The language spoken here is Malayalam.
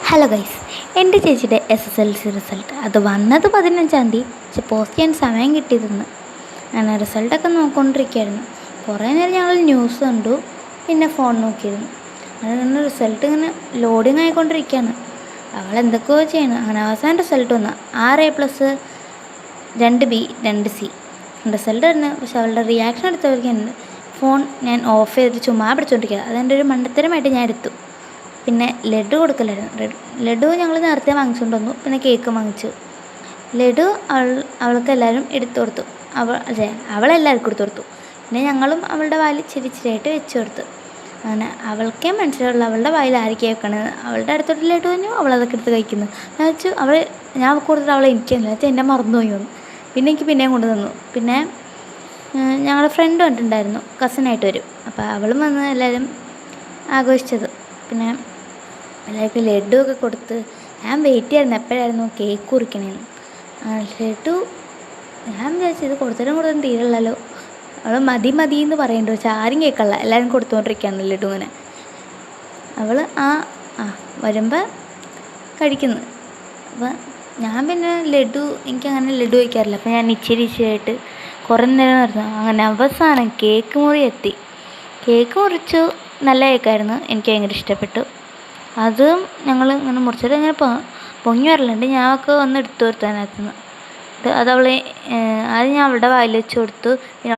ഹലോ ഗൈസ്, എൻ്റെ ചേച്ചിയുടെ SSLC റിസൾട്ട് അത് വന്നത് 15-ാം തീയതി. പക്ഷെ പോസ്റ്റ് ചെയ്യാൻ സമയം കിട്ടിയതെന്ന്. അങ്ങനെ റിസൾട്ടൊക്കെ നോക്കിക്കൊണ്ടിരിക്കുകയായിരുന്നു. കുറേ നേരം ഞങ്ങൾ ന്യൂസ് കണ്ടു, പിന്നെ ഫോൺ നോക്കിയിരുന്നു. അങ്ങനെ റിസൾട്ട് ഇങ്ങനെ ലോഡിങ് ആയിക്കൊണ്ടിരിക്കുകയാണ്. അവൾ എന്തൊക്കെയോ ചെയ്യണം. അങ്ങനെ അവസാനം റിസൾട്ട് വന്നു. 6A+, 2B, 2C റിസൾട്ട് വരുന്നത്. പക്ഷെ അവളുടെ റിയാക്ഷൻ എടുത്തവർക്ക് ഫോൺ ഞാൻ ഓഫ് ചെയ്തിട്ട് ചുമ്മാ പിടിച്ചോണ്ടിരിക്കുക. അതെൻ്റെ ഒരു മണ്ടത്തരമായിട്ട് ഞാൻ എടുത്തു. പിന്നെ ലഡു കൊടുക്കലായിരുന്നു. ലഡു ഞങ്ങൾ നേരത്തെ വാങ്ങിച്ചുകൊണ്ട് വന്നു. പിന്നെ കേക്ക് വാങ്ങിച്ചു. ലഡു അവൾക്ക് എല്ലാവരും എടുത്തു കൊടുത്തു. അവളെല്ലാവർക്കും എടുത്തു കൊടുത്തു. പിന്നെ ഞങ്ങളും അവളുടെ വായിൽ ചിരിച്ചിരിയായിട്ട് വെച്ച് കൊടുത്തു. അങ്ങനെ അവൾക്കേ മനസ്സിലുള്ള അവളുടെ വായിൽ ആയിരിക്കും വെക്കണത്. അവളുടെ അടുത്തോട്ട് ലഡു പറഞ്ഞു, അവളതൊക്കെ എടുത്ത് കഴിക്കുന്നു. ഞാൻ വെച്ചു ഞാൻ കൊടുത്തിട്ട് അവളെ എനിക്കില്ല വെച്ചാൽ എന്നെ മറന്നുപോയി വന്നു. പിന്നെ എനിക്ക് പിന്നെയും കൊണ്ടു തന്നു. പിന്നെ ഞങ്ങളുടെ ഫ്രണ്ട് കണ്ടിട്ടുണ്ടായിരുന്നു, കസിനായിട്ട് വരും. അപ്പോൾ അവളും വന്ന് എല്ലാവരും ആഘോഷിച്ചത്. പിന്നെ എല്ലാവർക്കും ലഡു ഒക്കെ കൊടുത്ത് ഞാൻ വെയിറ്റ് ചെയ്യായിരുന്നു എപ്പോഴായിരുന്നു കേക്ക് കുറിക്കണേന്ന്. ലഡു ഞാൻ വിചാരിച്ചു ഇത് കൊടുത്തിട്ടും തീരുള്ളല്ലോ. അവൾ മതി എന്ന് പറയുന്നുണ്ട്. പക്ഷെ ആരും കേൾക്കല്ല, എല്ലാവരും കൊടുത്തുകൊണ്ടിരിക്കുകയാണ് ലഡു. ഇങ്ങനെ അവൾ വരുമ്പോൾ കഴിക്കുന്നു. അപ്പം ഞാൻ പിന്നെ എനിക്കങ്ങനെ ലഡു കഴിക്കാറില്ല. അപ്പോൾ ഞാൻ ഇച്ചിരിയായിട്ട് കുറേ നേരം നടന്നു. അങ്ങനെ അവസാനം കേക്ക് മുറി എത്തി. കേക്ക് മുറിച്ചു. നല്ല കേക്കായിരുന്നു, എനിക്ക് ഭയങ്കര ഇഷ്ടപ്പെട്ടു. അതും ഞങ്ങൾ ഇങ്ങനെ മുറിച്ചിട്ട് ഇങ്ങനെ പൊങ്ങി വരലുണ്ട്. ഞാനൊക്കെ വന്ന് എടുത്തു കൊടുത്തു അതിനകത്തുനിന്ന്. അതവളെ ആദ്യം ഞാൻ അവളുടെ വായിൽ വെച്ച് കൊടുത്തു. പിന്നെ